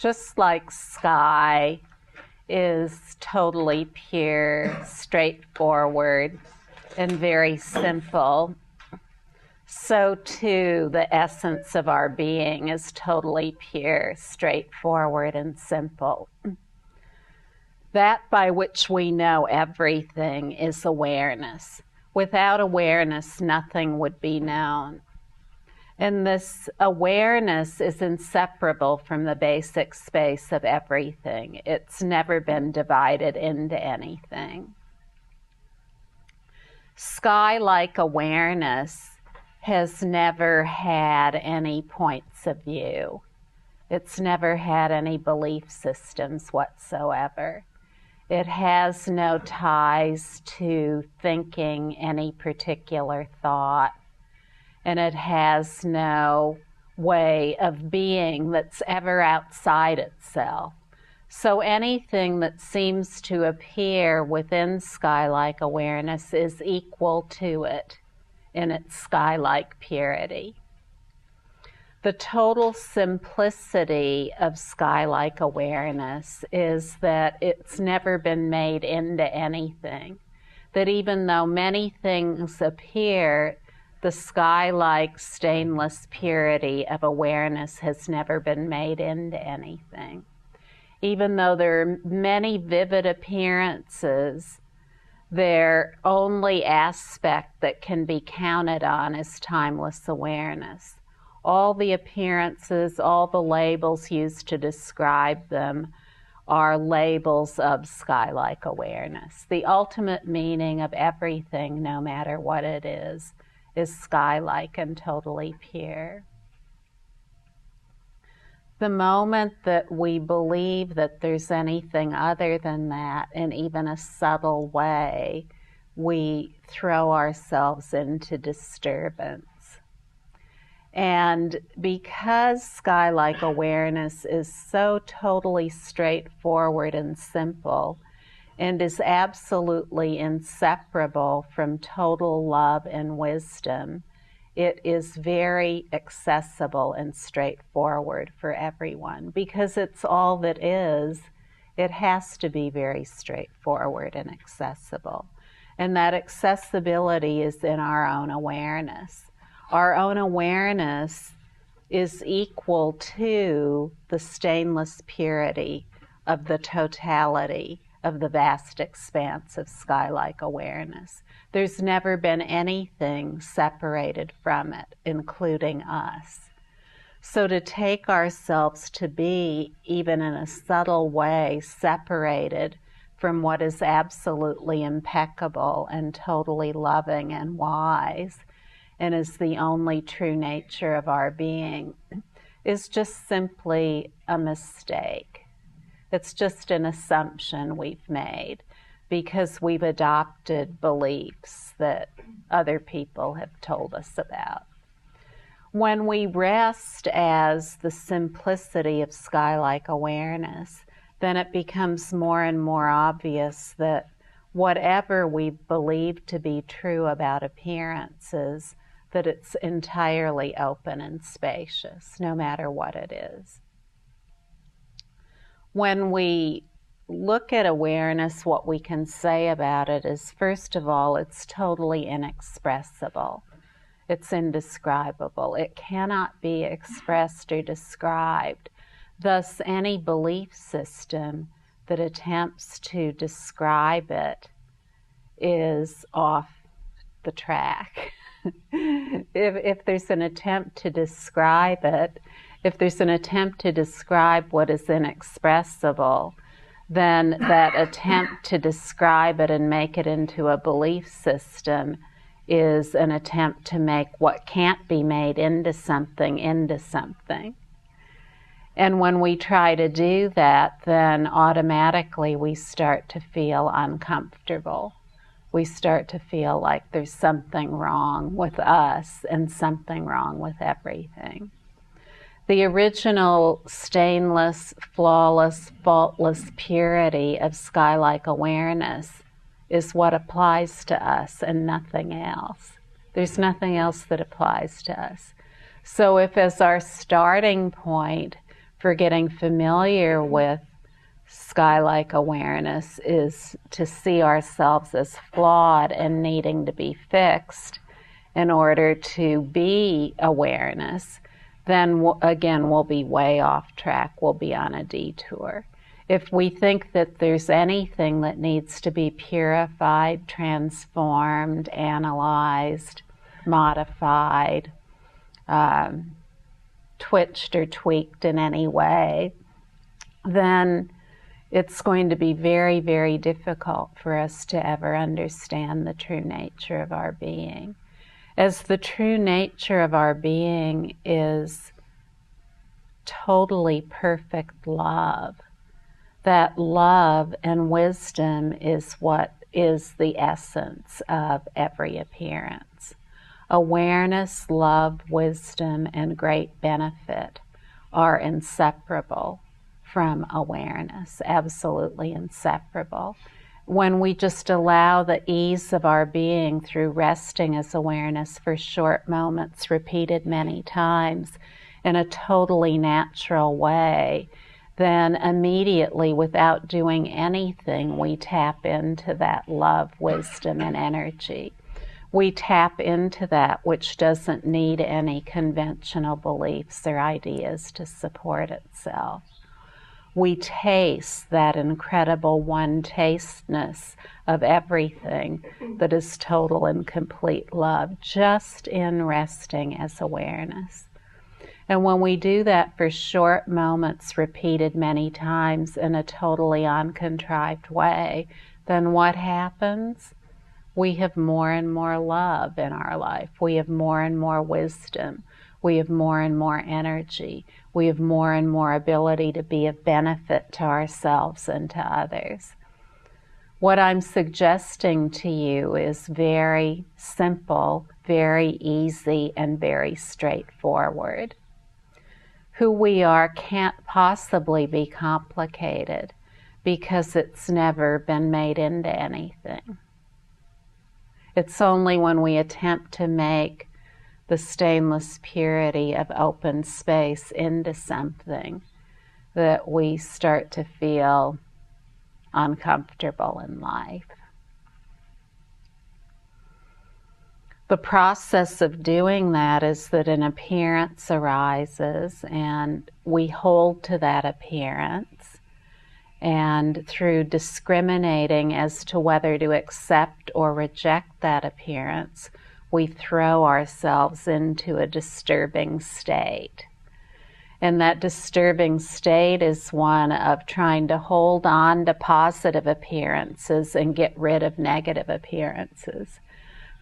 Just like sky is totally pure, straightforward, and very simple, so too the essence of our being is totally pure, straightforward, and simple. That by which we know everything is awareness. Without awareness, nothing would be known. And this awareness is inseparable from the basic space of everything. It's never been divided into anything. Sky-like awareness has never had any points of view. It's never had any belief systems whatsoever. It has no ties to thinking any particular thought. And it has no way of being that's ever outside itself. So anything that seems to appear within sky-like awareness is equal to it in its sky-like purity. The total simplicity of sky-like awareness is that it's never been made into anything. That even though many things appear, the sky-like stainless purity of awareness has never been made into anything. Even though there are many vivid appearances, their only aspect that can be counted on is timeless awareness. All the appearances, all the labels used to describe them are labels of sky-like awareness. The ultimate meaning of everything, no matter what it is sky-like and totally pure. The moment that we believe that there's anything other than that, in even a subtle way, we throw ourselves into disturbance. And because sky-like awareness is so totally straightforward and simple, and is absolutely inseparable from total love and wisdom, it is very accessible and straightforward for everyone. Because it's all that is, it has to be very straightforward and accessible. And that accessibility is in our own awareness. Our own awareness is equal to the stainless purity of the totality of the vast expanse of sky-like awareness. There's never been anything separated from it, including us. So to take ourselves to be, even in a subtle way, separated from what is absolutely impeccable and totally loving and wise, and is the only true nature of our being, is just simply a mistake. It's just an assumption we've made because we've adopted beliefs that other people have told us about. When we rest as the simplicity of sky-like awareness, then it becomes more and more obvious that whatever we believe to be true about appearances, that it's entirely open and spacious, no matter what it is. When we look at awareness, what we can say about it is, first of all, it's totally inexpressible. It's indescribable. It cannot be expressed or described. Thus, any belief system that attempts to describe it is off the track. If there's an attempt to describe it, if there's an attempt to describe what is inexpressible, then that attempt to describe it and make it into a belief system is an attempt to make what can't be made into something. And when we try to do that, then automatically we start to feel uncomfortable. We start to feel like there's something wrong with us and something wrong with everything. The original stainless, flawless, faultless purity of sky-like awareness is what applies to us and nothing else. There's nothing else that applies to us. So if as our starting point for getting familiar with sky-like awareness is to see ourselves as flawed and needing to be fixed in order to be awareness, then again, we'll be way off track. We'll be on a detour. If we think that there's anything that needs to be purified, transformed, analyzed, modified, twitched or tweaked in any way, then it's going to be very, very difficult for us to ever understand the true nature of our being. As the true nature of our being is totally perfect love, that love and wisdom is what is the essence of every appearance. Awareness, love, wisdom, and great benefit are inseparable from awareness, absolutely inseparable. When we just allow the ease of our being through resting as awareness for short moments, repeated many times in a totally natural way, then immediately, without doing anything, we tap into that love, wisdom, and energy. We tap into that which doesn't need any conventional beliefs or ideas to support itself. We taste that incredible one-tasteness of everything that is total and complete love, just in resting as awareness. And when we do that for short moments, repeated many times in a totally uncontrived way, then what happens? We have more and more love in our life. We have more and more wisdom. We have more and more energy. We have more and more ability to be of benefit to ourselves and to others. What I'm suggesting to you is very simple, very easy, and very straightforward. Who we are can't possibly be complicated because it's never been made into anything. It's only when we attempt to make the stainless purity of open space into something that we start to feel uncomfortable in life. The process of doing that is that an appearance arises and we hold to that appearance, and through discriminating as to whether to accept or reject that appearance, we throw ourselves into a disturbing state. And that disturbing state is one of trying to hold on to positive appearances and get rid of negative appearances.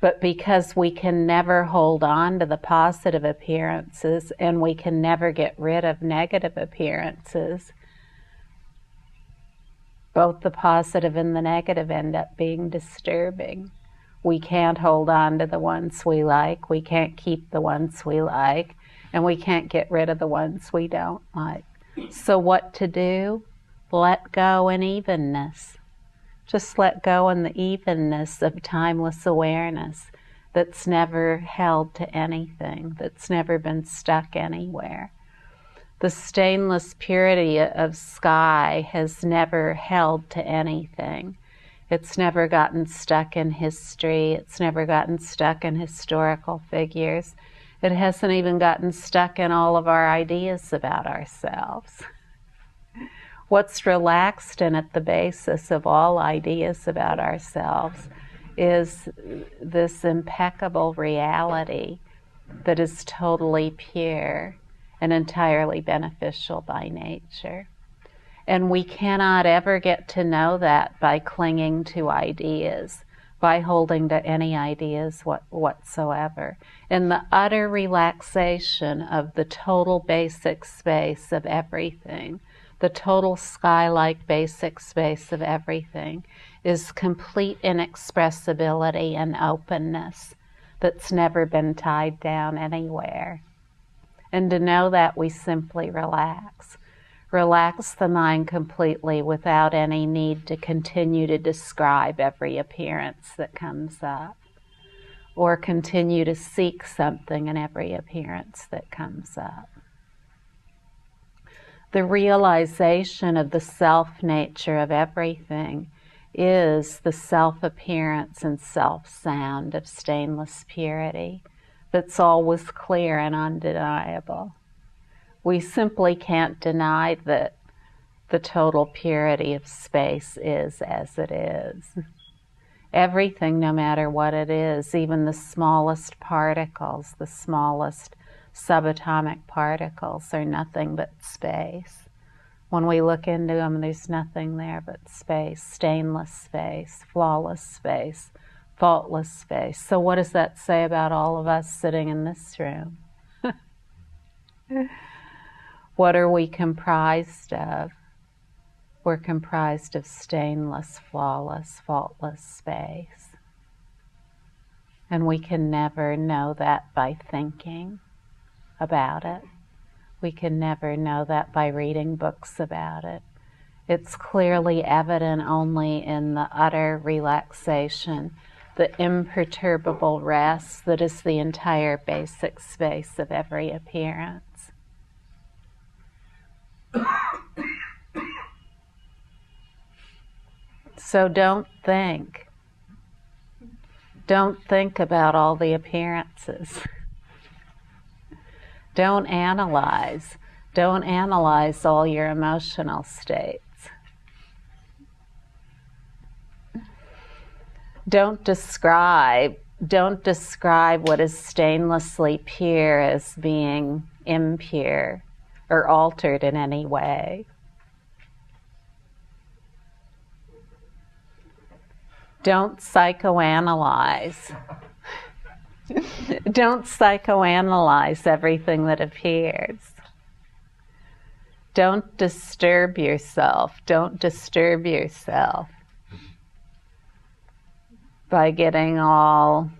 But because we can never hold on to the positive appearances and we can never get rid of negative appearances, both the positive and the negative end up being disturbing. We can't hold on to the ones we like, we can't keep the ones we like, and we can't get rid of the ones we don't like. So what to do? Let go in evenness. Just let go in the evenness of timeless awareness that's never held to anything, that's never been stuck anywhere. The stainless purity of sky has never held to anything. It's never gotten stuck in history. It's never gotten stuck in historical figures. It hasn't even gotten stuck in all of our ideas about ourselves. What's relaxed and at the basis of all ideas about ourselves is this impeccable reality that is totally pure and entirely beneficial by nature. And we cannot ever get to know that by clinging to ideas, by holding to any ideas whatsoever. In the utter relaxation of the total basic space of everything, the total sky-like basic space of everything, is complete inexpressibility and openness that's never been tied down anywhere. And to know that, we simply relax. Relax the mind completely without any need to continue to describe every appearance that comes up, or continue to seek something in every appearance that comes up. The realization of the self-nature of everything is the self-appearance and self-sound of stainless purity that's always clear and undeniable. We simply can't deny that the total purity of space is as it is. Everything, no matter what it is, even the smallest particles, the smallest subatomic particles, are nothing but space. When we look into them, there's nothing there but space, stainless space, flawless space, faultless space. So what does that say about all of us sitting in this room? What are we comprised of? We're comprised of stainless, flawless, faultless space. And we can never know that by thinking about it. We can never know that by reading books about it. It's clearly evident only in the utter relaxation, the imperturbable rest that is the entire basic space of every appearance. So don't think. Don't think about all the appearances. Don't analyze. Don't analyze all your emotional states. Don't describe what is stainlessly pure as being impure or altered in any way. Don't psychoanalyze. Don't psychoanalyze everything that appears. Don't disturb yourself. Don't disturb yourself by getting all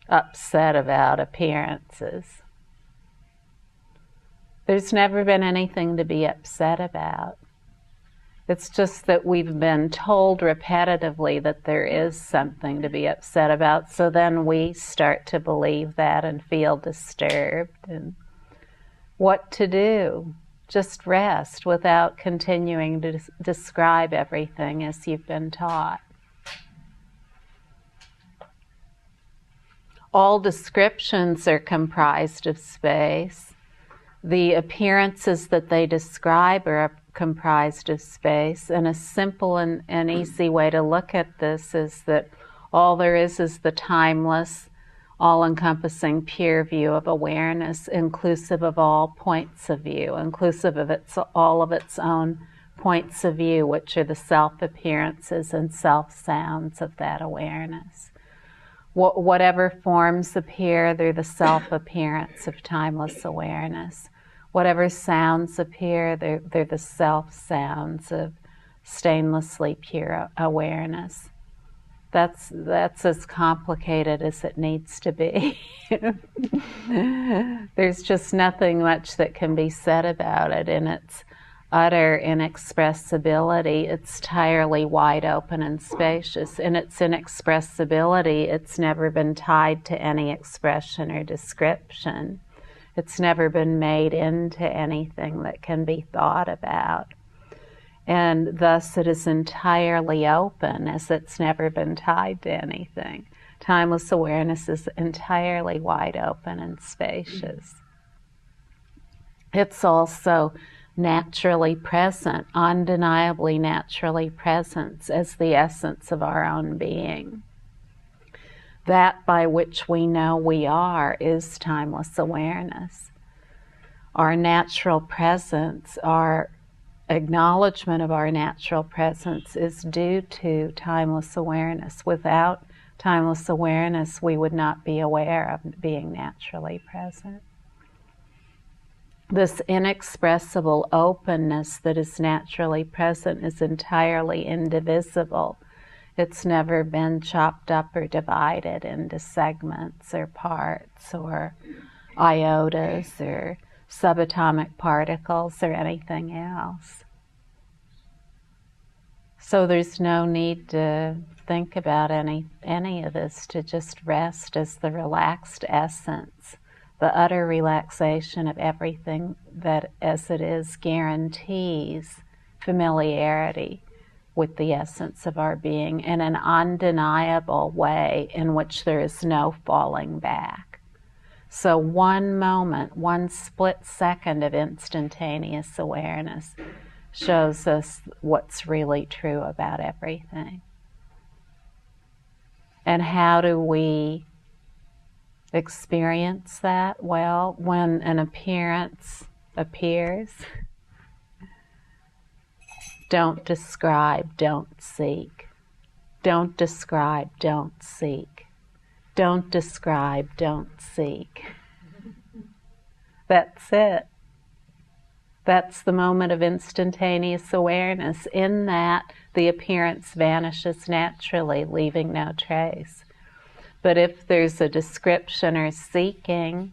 upset about appearances. There's never been anything to be upset about. It's just that we've been told repetitively that there is something to be upset about, so then we start to believe that and feel disturbed. And what to do? Just rest without continuing to describe everything as you've been taught. All descriptions are comprised of space. The appearances that they describe are comprised of space, and a simple and easy way to look at this is that all there is the timeless, all-encompassing pure view of awareness, inclusive of all points of view, inclusive of all of its own points of view, which are the self-appearances and self-sounds of that awareness. Whatever forms appear, they're the self-appearance of timeless awareness. Whatever sounds appear, they're the self-sounds of stainlessly pure awareness. That's as complicated as it needs to be. There's just nothing much that can be said about it. In its utter inexpressibility, it's entirely wide open and spacious. In its inexpressibility, it's never been tied to any expression or description. It's never been made into anything that can be thought about. And thus it is entirely open, as it's never been tied to anything. Timeless awareness is entirely wide open and spacious. It's also naturally present, undeniably naturally present as the essence of our own being. That by which we know we are is timeless awareness. Our natural presence, our acknowledgement of our natural presence is due to timeless awareness. Without timeless awareness, we would not be aware of being naturally present. This inexpressible openness that is naturally present is entirely indivisible. It's never been chopped up or divided into segments or parts or iotas or subatomic particles or anything else. So there's no need to think about any of this, to just rest as the relaxed essence, the utter relaxation of everything that as it is guarantees familiarity with the essence of our being in an undeniable way in which there is no falling back. So one moment, one split second of instantaneous awareness shows us what's really true about everything. And how do we experience that? Well, when an appearance appears, don't describe, don't seek. Don't describe, don't seek. Don't describe, don't seek. That's it. That's the moment of instantaneous awareness. In that, the appearance vanishes naturally, leaving no trace. But if there's a description or seeking,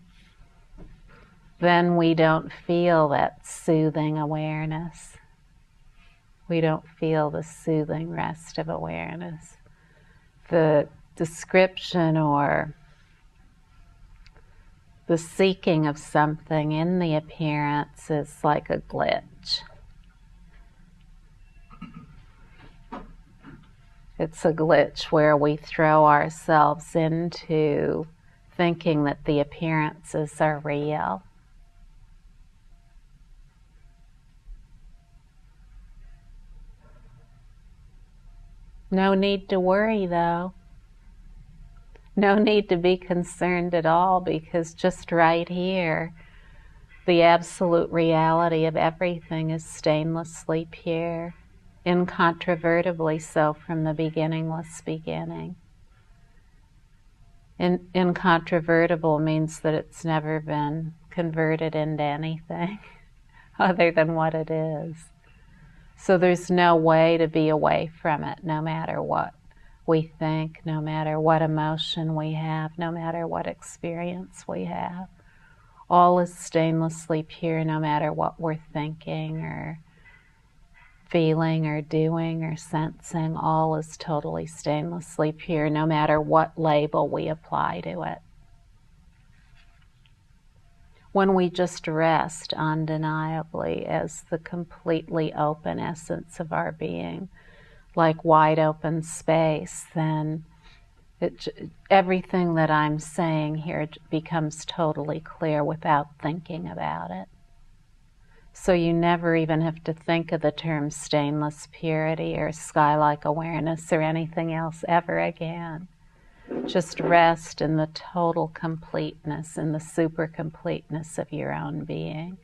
then we don't feel that soothing awareness. We don't feel the soothing rest of awareness. The description or the seeking of something in the appearance is like a glitch. It's a glitch where we throw ourselves into thinking that the appearances are real. No need to worry, though. No need to be concerned at all, because just right here, the absolute reality of everything is stainlessly pure, incontrovertibly so from the beginningless beginning. Incontrovertible means that it's never been converted into anything other than what it is. So there's no way to be away from it, no matter what we think, no matter what emotion we have, no matter what experience we have. All is stainlessly pure, no matter what we're thinking or feeling or doing or sensing. All is totally stainlessly pure, no matter what label we apply to it. When we just rest undeniably as the completely open essence of our being, like wide open space, then everything that I'm saying here becomes totally clear without thinking about it. So you never even have to think of the term stainless purity or sky-like awareness or anything else ever again. Just rest in the total completeness and the super completeness of your own being.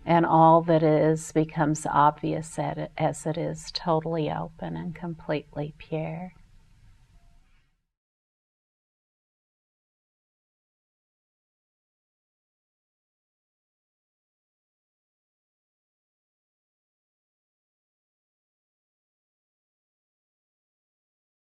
And all that is becomes obvious as it is totally open and completely pure.